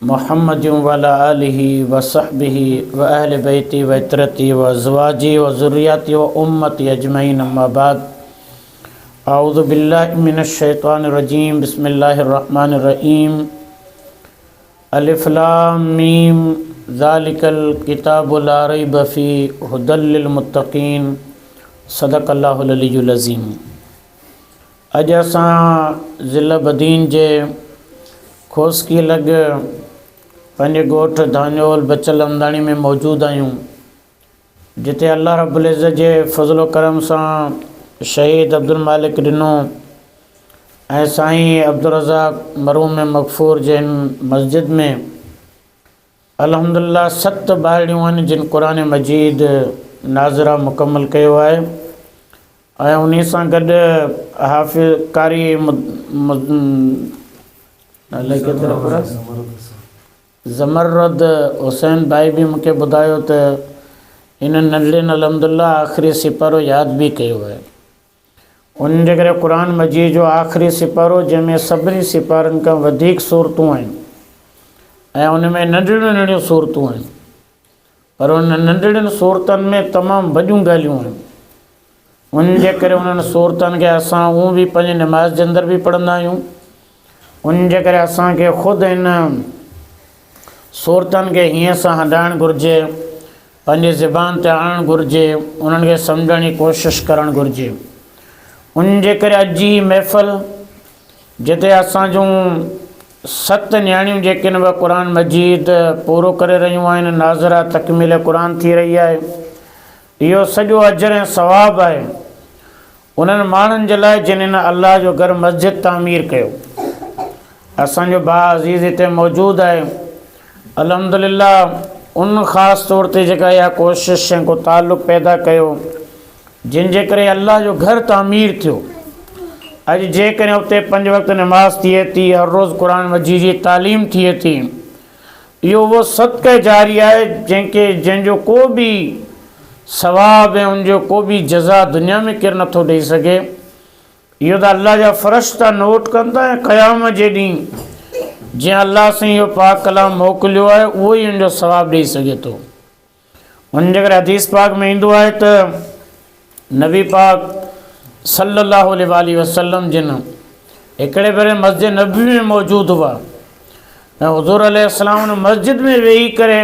मुहम्मद वअला आलिहि व सहबिहि व अहले बैति व इतरती व अज़वाजी व ज़ुर्रियती व उम्मती अजमईन अम्मा बाद। अऊज़ु बिल्लाहि मिनश शैतानिर रजीम। बिस्मिल्लाहिर रहमानिर रहीम। अलिफ लाम मीम ज़ालिकल किताबु ला रैब फ़ीहि हुदल लिल मुत्तक़ीन। सदक़ल्लाहुल अलियुल अज़ीम। अॼु असां ज़िला बदीन जे खोसकी लॻ पंहिंजे ॻोठ धांजोल बचल हमदाणी में मौजूद आहियूं, जिते अल्लाह रब्बुल इज़्ज़त जे फज़लो करम सां शहीद अब्दुल मालिक ॾिनो ऐं साईं अब्दुल रज़ाक मरहूम मग़फ़ूर जे मस्जिद में अल्हम्दुलिल्लाह 7 ॿाहिरियूं आहिनि जिन क़ुरान मजीद नाज़िरा मुकमल कयो आहे ऐं उन सां गॾु हाफ़िज़ कारी ज़मरद हुसैन भाई भी मूंखे ॿुधायो त इन नंढड़नि अल्हम्दुलिल्लाह आख़िरी सिपारो यादि भी कयो आहे। उन जे करे क़ुरान मजीद जो आख़िरी सिपारो जंहिंमें सभिनी सिपारनि खां वधीक सूरतूं आहिनि ऐं उन में नंढड़ियूं नंढड़ियूं सूरतूं आहिनि, पर उन नंढड़ियुनि सूरतनि में तमामु वॾियूं ॻाल्हियूं आहिनि। उन जे करे उन्हनि सूरतनि खे असां उहो बि पंहिंजे नमाज़ जे अंदरि बि पढ़ंदा आहियूं। उन जे करे असांखे ख़ुदि इन सूरतनि खे हीअं सां हलाइणु घुरिजे, पंहिंजे ज़बान ते आणणु घुरिजे, उन्हनि खे सम्झण जी कोशिशि करणु घुरिजे। उन जे करे अॼु जी महफ़िल जिते असां जूं 7 न्याणियूं जेके न क़ुरान मजीद पूरो करे रहियूं आहिनि, नाज़िरा तकमील क़ुरान थी रही आहे, इहो सॼो अजर ऐं सवाबु आहे उन्हनि माण्हुनि जे लाइ जिन्हनि अल्लाह जो घर मस्जिद तामीर कयो। असांजो भाउ अज़ीज़ हिते मौजूदु आहे, अल्हम्दुलिल्लाह उन ख़ासि तौर ते जेका इहा कोशिशि ऐं को ताल्लुक़ पैदा कयो जिन जे करे अल्लाह जो घर तामीर थियो। अॼु जेकॾहिं उते 5 वक़्त नमाज़ थिए थी, हर रोज़ु क़ुरान मजीद जी तालीम थिए थी, इहो उहो सदक़े जारी आहे जंहिंजो को बि सवाब ऐं उनजो को बि जज़ा दुनिया में केरु नथो ॾेई सघे। इहो त अल्लाह जा फ़रिश्ता नोट कंदा ऐं क़यामत जे ॾींहुं जीअं अल्लाह सां इहो पाक कलाम मोकिलियो आहे उहो ई उनजो सवाबु ॾेई सघे थो। उन जे करे हदीस पाक में ईंदो आहे त नबी पाक सल्लल्लाहु अलैहि वसल्लम जिन हिकिड़े भेरे मस्जिद नबी में मौजूदु हुआ ऐं हुज़ूर अलैहिस्सलाम उन मस्जिद में वेही करे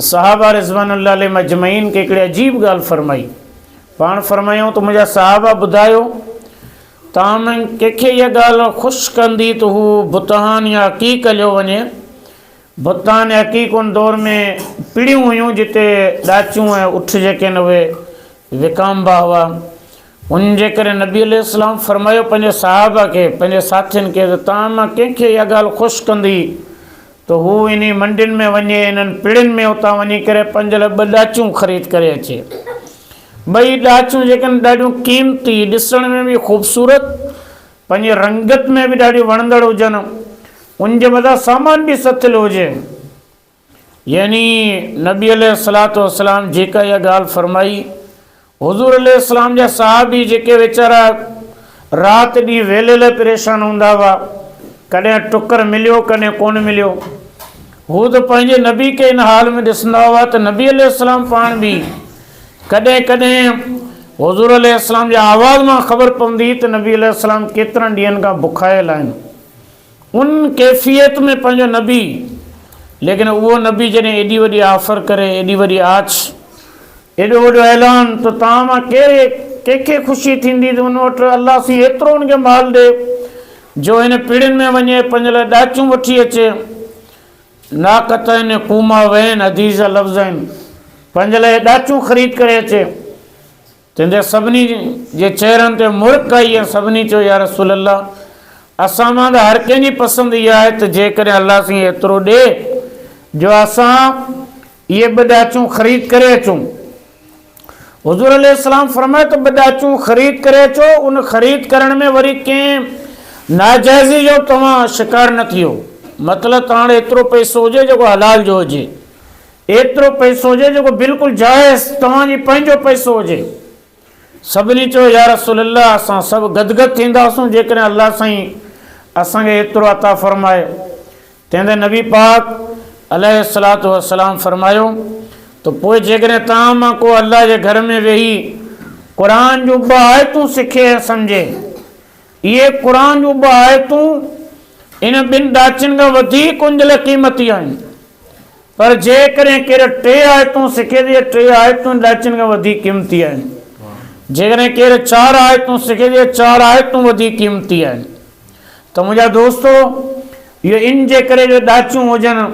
सहाबा रिज़वानुल्लाह अलैहिम अजमईन खे हिकिड़ी अजीब ॻाल्हि फरमाई। पाण फरमायूं त मुंहिंजा सहाबा ॿुधायो तव्हां में कंहिंखे इहा ॻाल्हि ख़ुशि कंदी त हू बुतहान या हक़ीक़ हलियो वञे। बुतहान या हक़ीक़ उन दौर में पीढ़ियूं हुयूं जिते ॾाचियूं ऐं उठ जेके न उहे विकामबा हुआ। उन जे करे नबी अलैहिस्सलाम फरमायो पंहिंजे सहाबा खे, पंहिंजे साथियुनि खे त तव्हां मां कंहिंखे इहा ॻाल्हि ख़ुशि कंदी त हू इन मंडियुनि में वञे, इन्हनि पिड़ियुनि में उतां वञी करे 5 लाइ 2 ॾाचियूं ख़रीद करे अचे। 2 ॾाचियूं जेके ॾाढियूं क़ीमती, ॾिसण में बि ख़ूबसूरत, पंहिंजे रंगत में बि ॾाढियूं वणंदड़ हुजनि, उन जे मथां सामान बि सथियलु हुजे। यानी नबी अलैहिस्सलातु वस्सलाम जेका इहा ॻाल्हि फरमाई, हुज़ूर अलैहिस्सलाम जा सहाबी जेके वीचारा राति ॾींहुं वेले लाइ परेशान हूंदा हुआ, कॾहिं टुकर मिलियो कॾहिं कोन मिलियो, हू त पंहिंजे नबी खे इन हाल में ॾिसंदा हुआ त नबी अलैहिस्सलाम पाण बि कॾहिं कॾहिं हुज़ूर अलैहिस्सलाम जे आवाज़ मां ख़बर पवंदी त नबी अलैहिस्सलाम केतिरनि ॾींहंनि खां बुखायल आहिनि। उन कैफ़ियत में पंहिंजो नबी, लेकिन उहो नबी जॾहिं एॾी वॾी ऑफर करे, एॾी वॾी आछ, एॾो वॾो ऐलान त तव्हां मां कंहिंखे ख़ुशी थींदी त उन वटि अल्लाह सां एतिरो उनखे माल ॾे जो हिन पीढ़ियुनि में वञे, 5 लाइ ॾाचियूं वठी अचे। नाक़त आहिनि, कूमा वहन, हदीज़ लफ़्ज़ आहिनि, 5 लाइ ॾाचियूं ख़रीद करे अचे। तंहिंजे सभिनी जे चहिरनि ते मुर्क आई ऐं सभिनी चयो या रसूल अल्लाह असां मां त हर कंहिंजी पसंदि इहा आहे त जेकॾहिं अल्लाह सां एतिरो ॾे जो असां इहे 2 ॾाचियूं ख़रीद करे अचूं। हुज़ूर अलैहिस्सलाम फरमाए त 2 ॾाचियूं ख़रीद करे अचो। उन ख़रीद करण में वरी कंहिं नाजाइज़ी जो तव्हां शिकार न थियो, मतिलबु तव्हां वटि एतिरो पैसो हुजे जेको हलाल जो हुजे, एतिरो पैसो हुजे जेको बिल्कुलु जाइज़ तव्हांजी पंहिंजो पैसो हुजे। सभिनी चयो या रसूल अल्लाह असां सभु गदगद थींदासूं जेकॾहिं अल्लाह साईं असांखे एतिरो अता फ़रमाए। तंहिंजे नबी पाक अलैहिस्सलातु वस्सलाम फरमायो तो पोइ जेकॾहिं तव्हां मां को अल्लाह जे घर में वेही क़ुरान जूं ॿ आयतूं सिखे ऐं सम्झे, इहे क़ुरान जूं ॿ आयतूं इन ॿिनि ॾाचियुनि खां वधीक उन जे लाइ क़ीमती आहिनि। पर जेकॾहिं केरु 3 आयतूं सिखे त इहे 3 आयतूं ॾाचियुनि खां वधीक क़ीमती आहिनि। जेकॾहिं केरु 4 आयतूं सिखे त इहे 4 आयतूं वधीक क़ीमती आहिनि। त मुंहिंजा दोस्तो, इहो इन जे करे जो ॾाचियूं हुजनि,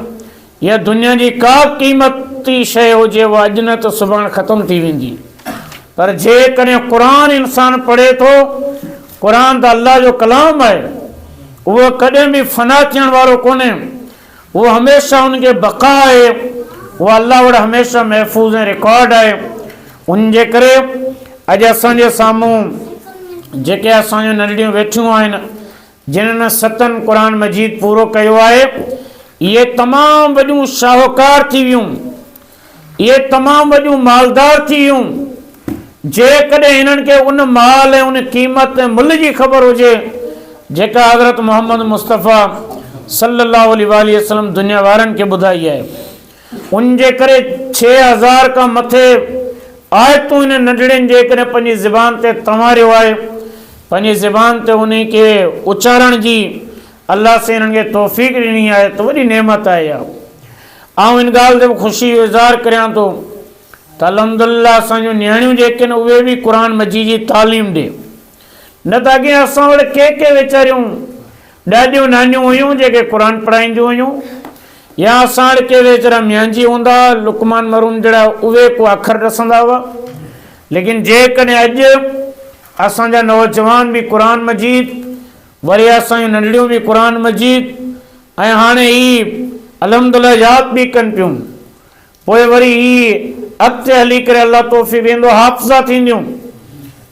या दुनिया जी का क़ीमती शइ हुजे, उहा अॼु न त सुभाणे ख़तमु थी वेंदी। पर जेकॾहिं क़ुरान इंसान पढ़े थो, क़ुरान त अल्लाह जो कलाम आहे, उहो कॾहिं बि फना थियण वारो कोन्हे, उहो हमेशह उनखे बक़ा आहे, उहा अल्लाह वटि हमेशह महफ़ूज़ ऐं रिकॉर्ड आहे। उन जे करे अॼु असांजे साम्हूं जेके असांजूं नंढड़ियूं वेठियूं आहिनि, जिन्हनि 7 क़ुरान मजीद पूरो कयो आहे, इहे तमामु वॾियूं शाहूकार थी वियूं, इहे तमामु वॾियूं मालदार थी वियूं। जेकॾहिं हिननि खे उन माल ऐं उन क़ीमत ऐं मुल्ह जी ख़बर हुजे जेका हज़रत मोहम्मद मुस्तफ़ा सल्लल्लाहु अलैहि वसल्लम दुनिया वारनि खे ॿुधाई आहे, उन जे करे 6000 खां मथे आयतूं हिन नंढड़ियुनि जेकॾहिं पंहिंजी ज़बान ते तंवारियो आहे, पंहिंजी ज़बान ते उन खे उचारण जी अल्लाह से हिननि खे तौफ़ीक़ ॾिनी आहे, त वॾी नेमत आहे इहा। ऐं इन ॻाल्हि ते बि ख़ुशी जो इज़हार करियां थो त अल्हम्दुलिल्लाह असांजूं नियाणियूं जेके आहिनि उहे बि क़ुरान मजीद जी तालीम ॾे। न त अॻे असां वटि के वीचारियूं ॾाढियूं नानियूं हुयूं जेके क़ुरान पढ़ाईंदियूं हुयूं, या असां वटि के वीचारा मियांजी हूंदा, लुकमान मरून जहिड़ा, उहे को अखर ॾसंदा हुआ। लेकिन जेकॾहिं अॼु असांजा नौजवान बि क़ुरान मजीद, वरी असांजूं नंढड़ियूं बि क़ुरान मजीद, ऐं हाणे ही अल्हम्दुलिल्लाह यादि बि कनि पियूं, पोइ वरी ही अॻिते हली करे अल्लाह तौफ़ीक़ ॾींदो हाफ़िज़ा थींदियूं,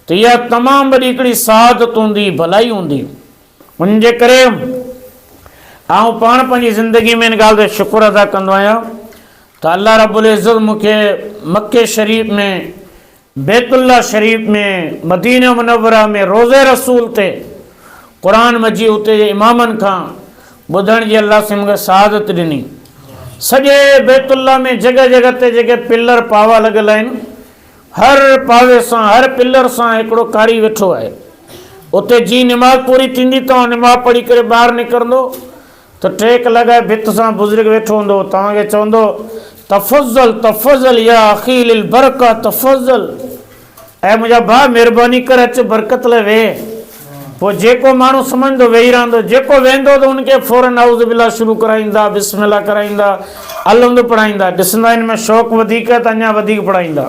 त इहा तमामु वॾी हिकिड़ी सआदत हूंदी, भलाई हूंदी। उन जे करे आउं पाण पंहिंजी ज़िंदगी में इन ॻाल्हि ते शुक्र अदा कंदो आहियां त अल्लाह रब्बुल इज़्ज़त मूंखे मके शरीफ़ में, बैतुल्लाह शरीफ़ में, मदीना मुनव्वरा में, रोज़े रसूल ते क़ुरान मजीद उते जे इमामनि खां ॿुधण जी अल्लाह से मूंखे सआदत ॾिनी। सॼे बैतुल्लाह में जॻह जॻह ते जेके पिलर पावा लॻल आहिनि, हर पावे सां, हर पिलर सां हिकिड़ो कारी वेठो आहे। उते जीअं निमाज़ पूरी थींदी, तव्हां निमाज़ पढ़ी करे ॿाहिरि निकिरंदो त टेक लॻाए भित सां बुज़ुर्ग वेठो हूंदो, तव्हांखे चवंदो तफ़ज़ल तफ़ज़ल या अख़ी लिल बरका तफ़ज़ल, ऐं मुंहिंजा भाउ महिरबानी करे अच बरकत लाइ वेह। पोइ जेको माण्हू सम्झंदो वेही रहंदो, जेको वेंदो त उनखे फ़ौरन नाउज़ बिल्लाह शुरू कराईंदा, बिस्मिल्लाह कराईंदा, अलहम्द पढ़ाईंदा। ॾिसंदा हिन में शौक़ु वधीक त अञा वधीक पढ़ाईंदा।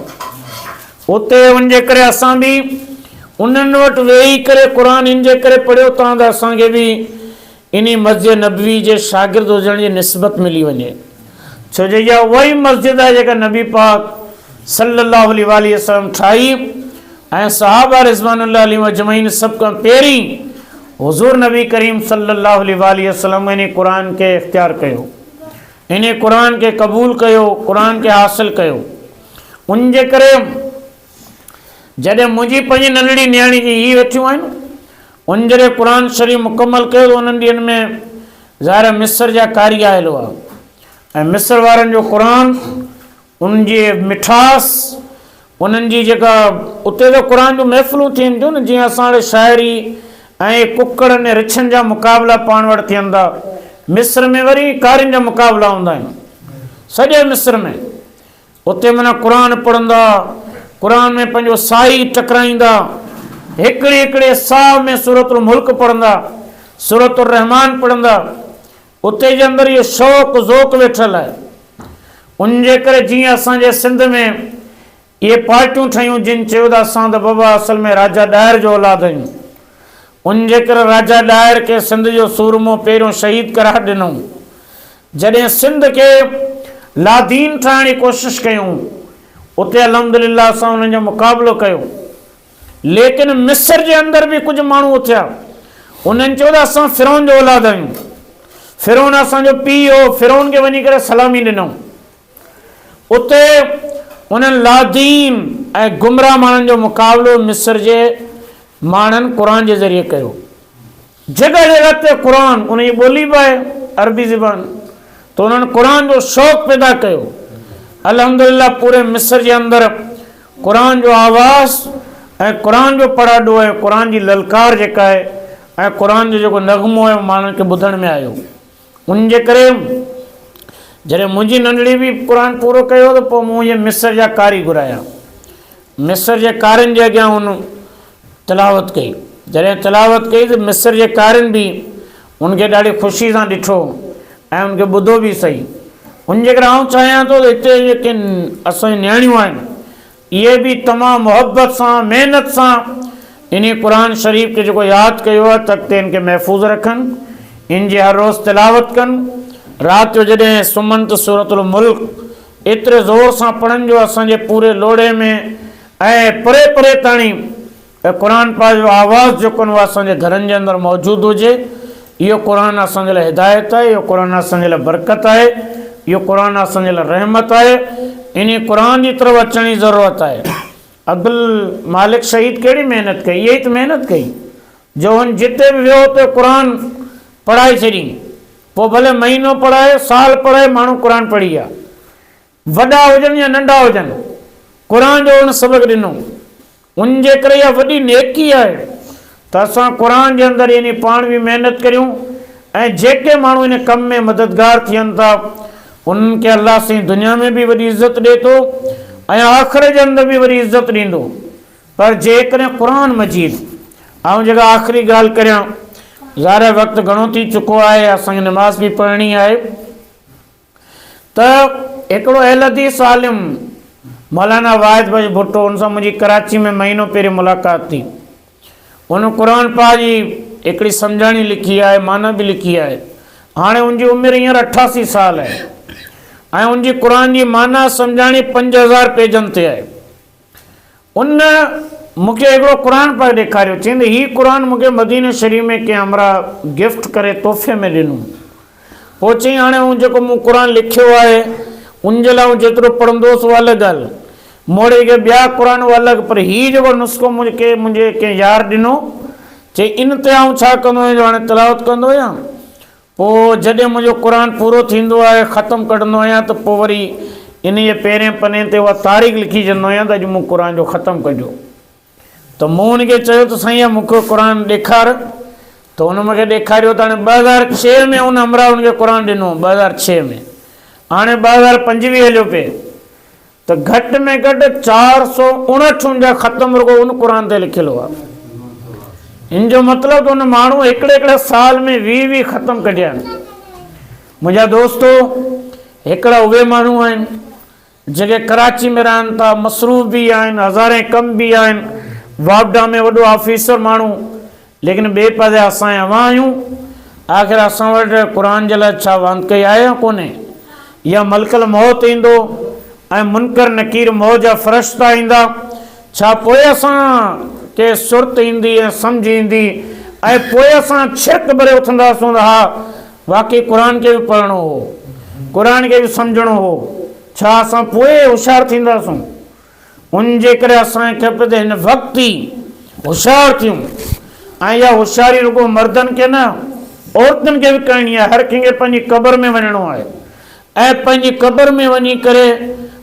उते उन जे करे असां बि उन्हनि वटि वेही करे क़ुरान इन जे करे पढ़ियो तव्हां त असांखे बि इन मस्जिद नबवी जे शागिर्द हुजण जी निस्बत मिली वञे। छो जो इहा उहा ई मस्जिद आहे जेका नबी पाक सल्लल्लाहु अलैहि वसल्लम ठाही, ऐं सहाबा रिज़वानुल्लाह अलैहिम अजमईन सभ खां पहिरीं हुज़ूर नबी करीम सल्लल्लाहु अलैहि वसल्लम इन क़ुरान खे इख़्तियार कयो, इन क़ुरान खे क़बूल कयो, क़ुरान खे हासिल कयो। उन जे करे जॾहिं मुंहिंजी पंहिंजी नंढड़ी नियाणी जी ही वेठियूं आहिनि, उन जॾहिं क़ुरान शरीफ़ मुकमल कयो त उन्हनि ॾींहंनि में ज़ाहिर मिस्र जा कारी आयल हुआ, ऐं मिस्र वारनि जो क़ुरान, उन्हनि जी मिठास, उन्हनि जी जेका उते त क़ुरान जूं महफ़िलूं थियनि थियूं न, जीअं असां वटि शाइरी ऐं कुकड़नि ऐं रिछनि जा मुक़ाबला पाण वटि थियनि था, मिस्र में वरी कारियुनि जा मुक़ाबला हूंदा आहिनि। सॼे मिस्र में उते माना क़ुरान पढ़ंदा, क़ुरान में पंहिंजो साई टकराईंदा, हिकिड़ी हिकिड़े साह में सूरतुल मुल्क पढ़ंदा, सूरतुल रहमान पढ़ंदा। उते जे अंदरि इहो शौक़ु ज़ौक़ वेठल आहे। उन जे करे जीअं असांजे सिंध में इहे पार्टियूं ठहियूं, जिन चयो त असां त बाबा असल में राजा ॾाहिर जो औलाद आहियूं। उन जे करे राजा ॾाहिर खे सिंध जो सूरमो पहिरियों शहीद करार ॾिनऊं। जॾहिं सिंध खे लादीन ठाहिण जी कोशिशि कयूं, उते अल्हम्दुलिल्लाह असां उन्हनि जो मुक़ाबिलो कयो। लेकिन मिस्र जे अंदरि बि कुझु माण्हू उथिया, उन्हनि चयो त असां फ़िरौन जो औलाद आहियूं, फ़िरौन असांजो पीउ हो, फ़िरौन खे वञी करे सलामी ॾिनऊं। उते उन्हनि लादीन ऐं गुमराह माण्हुनि जो मुक़ाबिलो मिस्र जे माण्हुनि क़ुरान जे ज़रिए कयो। जगह जगह ते क़ुरान उन जी ॿोली बि आहे अरबी ज़बान, तो उन्होंने क़ुरान जो शौक़ पैदा कयो। अल्हम्दुलिल्लाह पूरे मिस्र जे अंदर क़ुरान जो आवाज़ ऐं क़ुरान जो पढ़ाॾो आहे, क़ुरान जी ललकार जेका आहे ऐं क़ुरान जो जेको नग़मो आहे माण्हुनि खे ॿुधण में आयो। उन जे करे जॾहिं मुंहिंजी नंढड़ी बि क़ुरान पूरो कयो त पोइ मूं इहे मिस्र जा कारी घुराया, मिस्र जे कारियुनि जे अॻियां हुन तिलावत कई। जॾहिं तिलावत कई त मिस्र जे कारियुनि बि उनखे ॾाढी ख़ुशी सां ॾिठो ऐं उनखे ॿुधो बि सही। उन जे करे आउं चाहियां थो त हिते जेके असांजी नियाणियूं आहिनि इहे बि तमामु मुहबत सां महिनत सां इन क़ुरान शरीफ़ खे जेको यादि कयो आहे तख़्ते इन खे महफ़ूज़ रखनि, इन जी हर रोज़ु तिलावत कनि। राति जो जॾहिं सुम्हनि त सूरतुल मुल्क एतिरे ज़ोर सां पढ़नि जो असांजे पूरे लोड़े में ऐं परे परे ताणी क़ुरान पाक जो आवाज़ जेको न असांजे घरनि जे अंदरि मौजूदु हुजे। इहो क़ुरान असांजे लाइ हिदायत आहे, इहो क़ुरान असांजे लाइ बरकत आहे, इहो क़ुरान असांजे लाइ रहमत आहे। इन क़ुरान जी तरफ़ अचण जी ज़रूरत आहे। अब्दुल मालिक शहीद कहिड़ी महिनत कई, इहा ई त महिनत कई जो हुन जिते बि वियो हुते क़ुरान पढ़ाए छॾी। पोइ भले महीनो पढ़ाए, साल पढ़ाए, माण्हू क़ुरान पढ़ी आहे, वॾा हुजनि या नंढा हुजनि, क़ुरान जो हुन सबक़ ॾिनो। उन जे करे इहा वॾी नेकी आहे त असां क़ुरान जे अंदरि यानी पाण बि महिनत करियूं ऐं जेके माण्हू इन कम में मददगार थियनि था उन्हनि खे अलाह साईं दुनिया में बि वॾी इज़त ॾिए थो ऐं आख़िरत जे अंदरि बि वॾी इज़त ॾींदो। पर जेकॾहिं क़ुरान मजीद, ऐं जेका आख़िरी ॻाल्हि करियां, ज़ाहिर वक़्तु घणो थी चुको आहे, असांखे नमाज़ बि पढ़णी आहे, त हिकिड़ो अहल हदीस आलिम मौलाना वाहिद भाई भुट्टो, उन सां मुंहिंजी कराची में महीनो पहिरीं मुलाक़ात थी। उन क़ुरान पाक जी हिकिड़ी सम्झाणी लिखी आहे, माना बि लिखी आहे। हाणे उनजी उमिरि हींअर 88 साल आहे ऐं उनजी क़ुरान जी माना सम्झाणी 5000 पेजनि ते आहे। उन मूंखे हिकिड़ो क़ुरान पाक ॾेखारियो, चईंदे हीउ क़ुरान मूंखे मदीना शरीफ़ में कंहिं हमरा गिफ्ट करे तोहफ़े में ॾिनो। पोइ चईं हाणे हू जेको मूं क़ुरान लिखियो आहे उन जे लाइ जेतिरो पढ़ंदोसि उहा अलॻि ॻाल्हि, मोड़े के ॿिया क़ुरान उहा अलॻि, पर हीउ जेको नुस्ख़ो मुंहिंजे कंहिं यार ॾिनो, चई इन ते आउं छा कंदो आहियां, जो हाणे तिलावत कंदो आहियां। पोइ जॾहिं मुंहिंजो क़ुरान पूरो थींदो आहे, ख़तमु कढंदो आहियां, त पोइ वरी इन जे पहिरें पने ते उहा तारीख़ लिखी छॾंदो आहियां त अॼु मूं क़ुरान जो ख़तमु कढियो। त मूं हुनखे चयो त साईं मूंखे क़ुरान ॾेखार, त हुन मूंखे ॾेखारियो त हाणे 2006 में हुन हमरा हुनखे क़ुरान ॾिनो, 2006 में। हाणे 2025 हलियो पिए, त घटि में घटि 459 जा ख़तमु रुगो उन क़ुरान ते लिखियलु आहे। इन जो मतिलबु त हुन माण्हू हिकिड़े हिकिड़े साल में 20 ख़तमु कढिया आहिनि। मुंहिंजा दोस्तो हिकिड़ा उहे माण्हू आहिनि जेके कराची में रहनि था, मसरूफ़ बि आहिनि, हज़ारे कम बि आहिनि, वापडा में वॾो ऑफिसर माण्हू, लेकिन ॿिए पासे असां अवां आहियूं। आख़िर असां वटि क़ुरान जे लाइ छा वांदकई आहे या कोन्हे? या मलकल मौत ईंदो ऐं मुनकर नकीर मौत जा फ़रिश्ता ईंदा, छा पोइ असां के सुरत ईंदी ऐं सम्झ ईंदी ऐं पोइ असां छिक भरे उथंदासीं त हा वाक़ई क़ुरान खे बि पढ़णो हो, क़ुरान खे बि सम्झणो हो, छा असां पोइ होशियारु थींदासीं? उन जे करे असांखे खपे त हिन वक़्तु ई होशियारु थियूं। ऐं इहा होशियारी रुगो मर्दनि खे न, औरतुनि खे बि करणी आहे। हर कंहिंखे पंहिंजी क़बर में वञिणो आहे ऐं पंहिंजी क़बर में वञी करे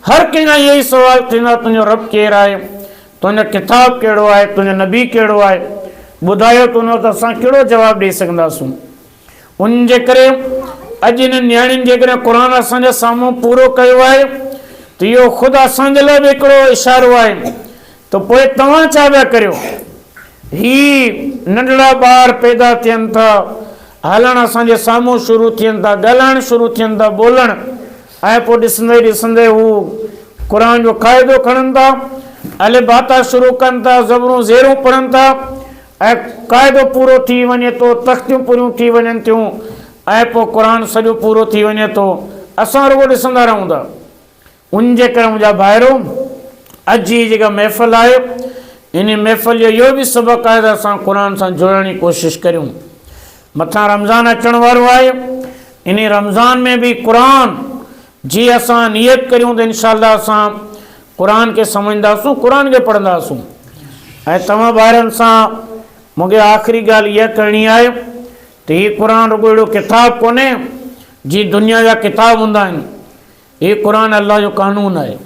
हर कंहिंखां इहो ई सुवाल थींदा, तुंहिंजो रब केरु आहे, तुंहिंजो किताबु कहिड़ो आहे, तुंहिंजो नबी कहिड़ो आहे, ॿुधायो तुंहिंजो, त असां कहिड़ो जवाबु ॾेई सघंदासीं? उन जे करे अॼु हिन नियाणियुनि जे करे क़ुरान असांजे साम्हूं पूरो कयो आहे त इहो ख़ुदि असांजे लाइ बि हिकिड़ो इशारो आहे। त पोइ तव्हां छा पिया करियो? ही नंढड़ा ॿार पैदा थियनि था, हलणु असांजे साम्हूं शुरू थियनि था, ॻाल्हाइणु शुरू थियनि था, ॿोलणु, ऐं पोइ ॾिसंदे ॾिसंदे हू क़ुरान जो क़ाइदो खणनि था, अलिबाता शुरू कनि था, ज़बरूं ज़ेरूं पढ़नि था, ऐं क़ाइदो पूरो थी वञे थो, तख़्तियूं पूरियूं थी वञनि थियूं, ऐं पोइ क़ुरान सॼो पूरो थी वञे थो। असां रुगो ॾिसंदा रहूं था। उन जे करे मुंहिंजा भाइरो, अॼु जी जेका महफ़िल आहे, इन महफ़िल जो इहो बि सबक़ु आहे त असां क़ुरान सां जुड़ण जी कोशिशि करियूं। मथां रमज़ान अचण वारो आहे, इन रमज़ान में बि क़ुरान जी असां नियत करियूं त इंशाअल्लाह असां क़ुरान खे सम्झंदासूं, क़ुरान खे पढ़ंदासूं। ऐं तव्हां ॿारनि सां मूंखे आख़िरी ॻाल्हि इहा करणी आहे तो ये कुरान रुगो अहिड़ो किताब कोन्हे जी दुनिया जा किताब हूंदा आहिनि। ये कुरान अल्लाह जो कानून आहे।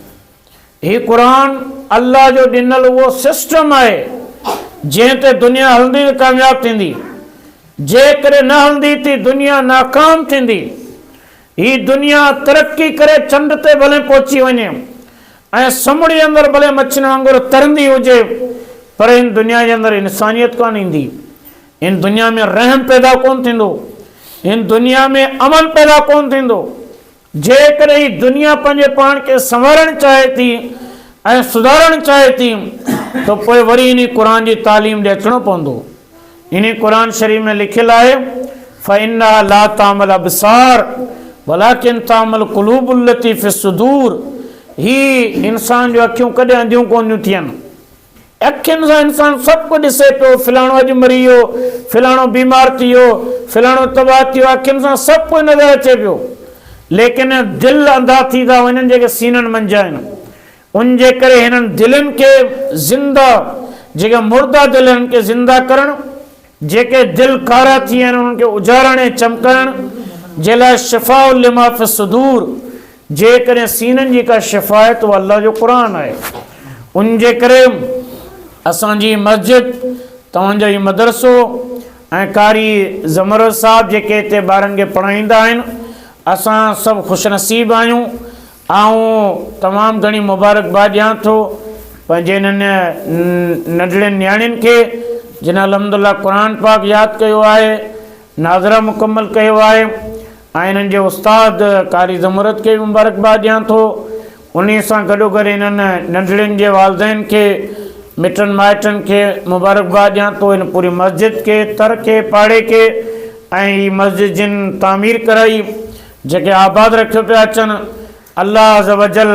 ये कुरान अल्लाह जो ॾिनल उहो सिस्टम आहे जंहिं ते दुनिया हलंदी त कामयाबु थींदी, जेकॾहिं न हलंदी त दुनिया नाकाम थींदी। ही दुनिया तरक़ी करे चंड ते भले पहुची वञे ऐं समुंड जे अंदरि भले मच्छियुनि वांगुरु तरंदी हुजे, पर इन दुनिया जे अंदरि इंसानियत कोन ईंदी। इन दुनिया में रहम पैदा कोन थींदो, इन दुनिया में अमन पैदा कोन थींदो। जेकॾहिं ही दुनिया पंहिंजे पाण खे संवारणु चाहे थी ऐं सुधारणु चाहे थी त पोइ वरी इन क़ुर जी तालीम ॾे अचिणो पवंदो। इन क़ुर शरीफ़ में लिखियलु आहे फ़इन्नहा ला तामल अबसार वलाकिन तामल क़ुलूबुल लती फ़िस्सुदूर। ही इंसान जो अखियूं कॾहिं अंधियूं कोन थियनि। अखियुनि सां इंसान सभु कुझु ॾिसे पियो, फिलाणो अॼु मरी वियो, फिलाणो बीमार थी वियो, फिलाणो तबाह थी वियो, अखियुनि सां सभु कुझु नज़र अचे पियो, लेकिन दिलि अंधा थी था वञनि जेके सीननि मंझि आहिनि। उनजे करे हिननि दिलनि खे ज़िंदा, जेके मुर्दा दिल आहिनि खे ज़िंदा करणु, जेके दिलि कारा थी विया आहिनि उन्हनि खे उजाड़ण ऐं चमकाइण जे लाइ शिफ़ाउ लिमा फ़ि सुदूर। जेकॾहिं सीननि जी का शिफ़ा आहे त उहा अल्लाह जो क़ुर आहे। उनजे करे असांजी मस्जिद, तव्हांजो ही मदरसो ऐं कारी ज़मर साहब जेके हिते ॿारनि खे पढ़ाईंदा आहिनि, असां सभु ख़ुशनसीब आहियूं। ऐं तमामु घणी मुबारकबाद ॾियां थो पंहिंजे हिननि नंढड़े नियाणियुनि खे जिन अलहमदुलिल्लाह क़ुर पाक यादि कयो आहे, नाज़रा मुकमल कयो आहे, ऐं हिननि जे उस्ताद कारी ज़मूरत खे बि मुबारकबाद ॾियां थो। उन सां गॾोगॾु हिननि नंढड़ियुनि जे वालदेन खे, मिटनि माइटनि खे मुबारकबाद ॾियां थो। हिन पूरी मस्जिद खे, तर खे, पाड़े खे ऐं ही मस्जिद जिन तामीर कराई, जेके आबाद रखियो पिया अचनि, अल्लाह अज़ वजल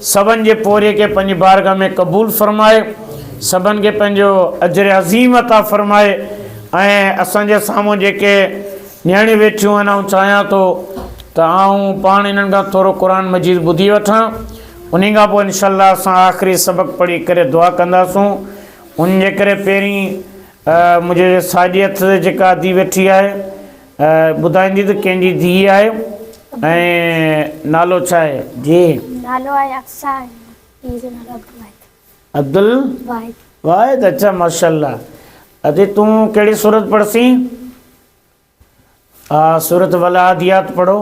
सभिनि जे पोरे खे पंहिंजी बारगाह में क़बूल फ़रमाए, सभिनि खे पंहिंजो अजर अज़ीम अता फ़रमाए। ऐं असांजे साम्हूं जेके नियाणियूं वेठियूं आहिनि, ऐं चाहियां थो त आऊं पाण हिननि खां थोरो क़ुर मजीद ॿुधी वठां, उन खां पोइ इनशाअल्लाह असां आख़िरी सबक़ पढ़ी करे दुआ कंदासूं। उन जे करे पहिरीं मुंहिंजे साॼे हथ ते जेका धी वेठी आहे ॿुधाईंदी त कंहिंजी धीउ आहे ऐं नालो छा आहे? जी नालो आहे अक्सा, अब्दुल वाहिद। अच्छा माशाअल्लाह। अदे तूं कहिड़ी सूरत पढ़सी? सूरत वल आदियात पढ़ो।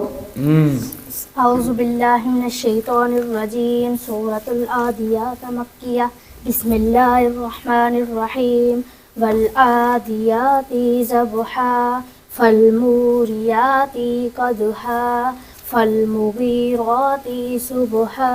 औज़ु बिल्लाहि मिनश शैतानिर रजीम। सूरतुल आदियात मक्किया। बिस्मिल्लाहिर रहमानिर रहीम। वल आदियाति ज़बहा फल मूरियाति क़दहा फल मुगीराति सुबहा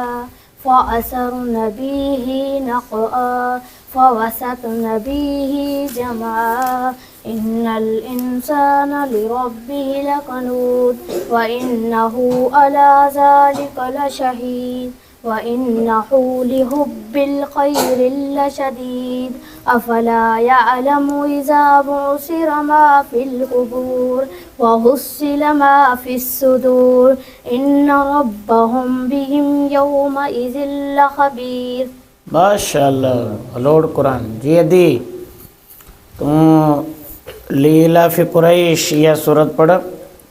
फ़असरन बिही नक़आ फ़वसतन बिही जमआ इन्नल इंसान लिरब्बिहि लकनूद व इन्नहु अला ज़ालिका लशहीद व इन्नहु लिहुब्बिल खैरि लशदीद अफला यअलमु इज़ा बु'सिर मा फिल क़ुबूर व हुस्सिल मा फिस सुदूर इन्न रब्बहुम बिहिम यौमइज़िन लख़बीर। माशाअल्लाह, अलोड कुरान। जी अदी तूं लीला फी कुरैश यह सूरत पढ़।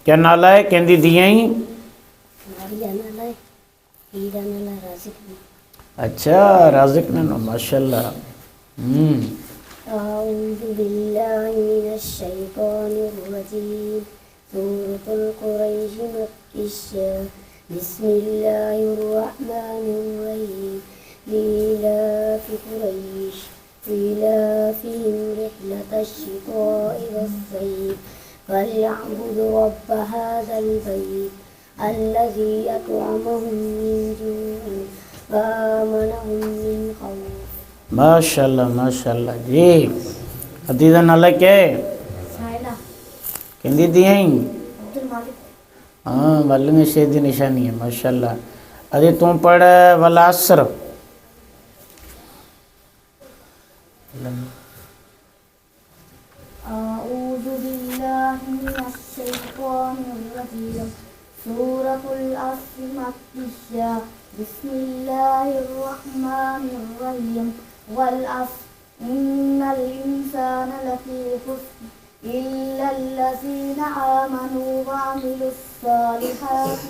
क्या नाला है? कहती दी आई? अच्छा, राज़िक ने। माशाअल्लाह। अऊज़ु बिल्लाहि मिनश शैतानिर रजीम। सूरतुल कुरैश मक्किय्या। बिस्मिल्लाहिर रहमानिर रहीम। लीलाफि कुरैश ईलाफिहिम रिह्लतश शिताइ वस्सैफ फलयअबुदु रब्ब हाज़ल बैत अल्लज़ी अत्'अमहुम मिन जू'इन व आमनहुम मिन खौफ। माशाअल्लाह माशाअल्लाह। जी अदीदा नाला क्या है? साहिला। कहती दी आई? अब्दुल मालिक। हाँ, वाले में शेर की निशानी है। माशाअल्लाह। अरे तू पढ़ वल असर। अऊज़ु बिल्लाहि मिनश शैतानिर रजीम। सूरतुल असर मक्किय्या। बिस्मिल्लाहिर रहमानिर रहीम। वल असर इन्नल इंसान लफी खुस्र إلا الذين آمنوا وعملوا الصالحات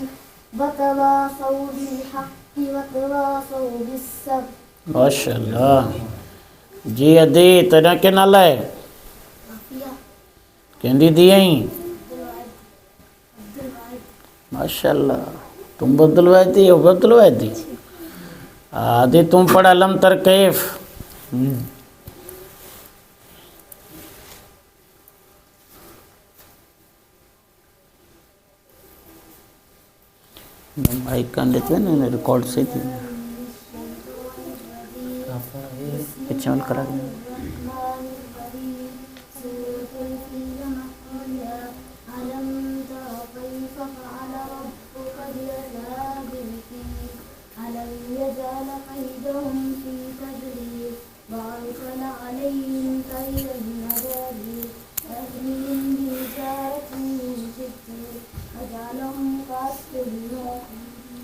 وتواصوا بالحق وتواصوا بالصبر. माशाल्लाह जी अदे तेरा के नाला है कहंदी दी आई माशाल्लाह तुम बदलवाती हो बदलवाती आदि तुम पढ़ अलम तर कैफ माइक कान लेते हैं ना रिकॉर्ड से थी पिछले करा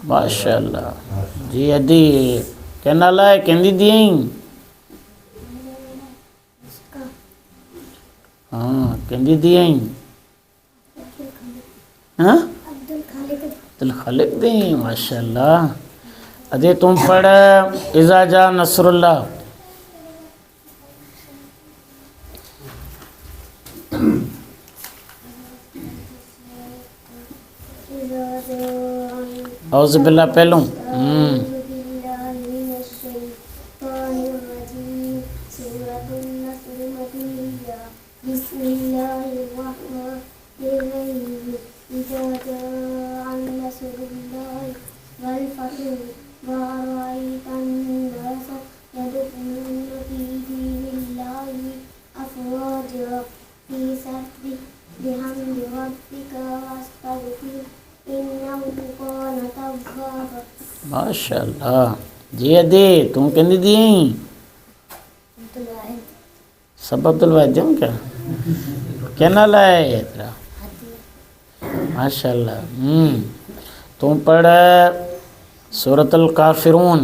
माशाल्लाह जी अदी कहना लाए कहंदी दी हाँ कहंदी दी हाँ अब्दुल खालिक दी माशाल्लाह अदे तुम पढ़ इज़ा जा नसरुल्लाह औज़ु बिल्लाह पहलू माशाल्लाह जी अदे तुम कहंदी दी सब अब्दुल वाहिद क्या कहना लाए तेरा माशाल्लाह तुम पढ़ सूरतुल काफिरून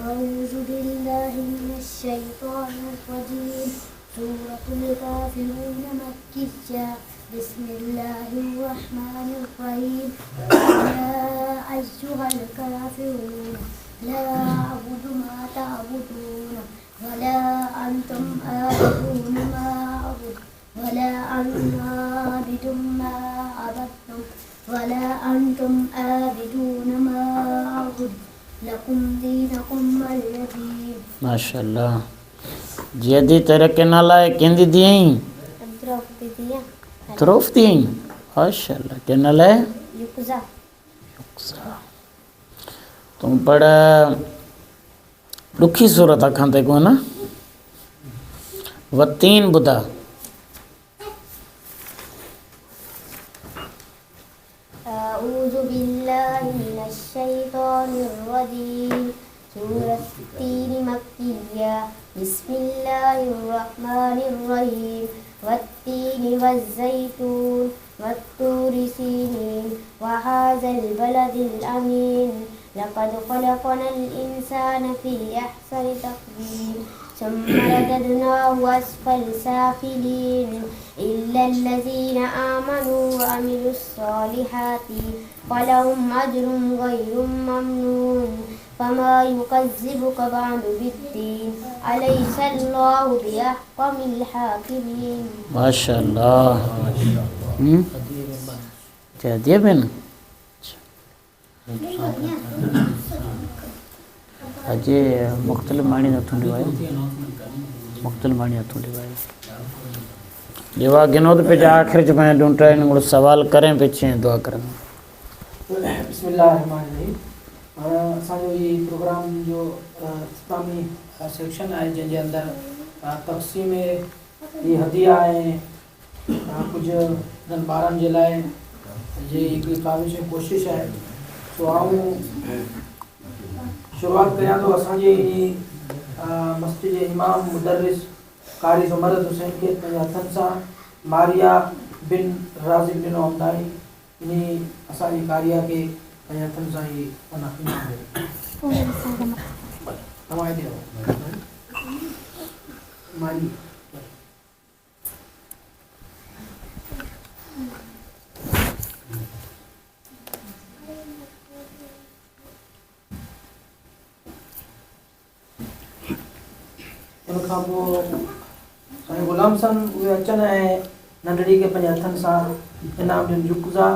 أعوذ بالله من الشيطان الرجيم سورة الكافرون مكية بسم الله الرحمن الرحيم يا أيها الكافرون لا أعبد ما تعبدون ولا أنتم عابدون ما أعبد ولا أنا عابد ما عبدتم ولا أنتم عابدون ما أعبد लकुम दीनकुम वलियदीन माशाल्लाह जी अदी तेरे के नाला है कहंदी दी तरफ दी माशाल्लाह के नाला है युक्जा तुम पढ़ दुखी सूरत अखां ते को ना वतीन बुधा अऊज़ु बिल्लाहि मिनश शैतानिर रजीम सूरत तीन मक्किया बिस्मिल्लाहिर रहमानिर रहीम वत्तीनि वज़्ज़ैतून वत्तूरि सीनीन वहाज़ल बलदिल अमीन लक़द ख़लक़नल इंसान फ़ी अहसनि तक़वीम ثم رددناه أسفل سافلين إلا الذين آمنوا وعملوا الصالحات فلهم أجر غير ممنون فما يكذبك بعد بالدين أليس الله بأحكم الحاكمين ما شاء الله jadi apa nih अजे मुख्तलिफ मानी न थूंदी वाई मुख्तलिफ मानी न थूंदी वाई जेवा गिनोद पे जा आखिर च मैं ढूंढ रहे हैं सवाल करें पीछे दुआ करें बिस्मिल्लाहिर्रहमानिर्रहीम असांजो ये प्रोग्राम जो इस्लामी सेक्शन आहे जंहिंजे अंदरि तक़सीम ये हदिया ऐं कुझु नंढनि ॿारनि जे लाइ जे हिकिड़ी काविश ऐं कोशिशि आहे सो आऊं शुरुआत कयां थो असांजे मस्जिद जे इमाम मुदर्रिस कारी ज़ुमरत हुसैन खे पंहिंजे हथनि सां मारिया बिन राज़िब ॾिनो हमदानी इन्हीं असांजे कार्य खे पंहिंजे हथनि सां ई इनाम ॾियो। तव्हां ॾियो माली। उन खां पोइ साईं गुलाम सन उहे अचनि ऐं नंढड़ी खे पंहिंजे हथनि सां इनाम ॾियनि। जुगज़ा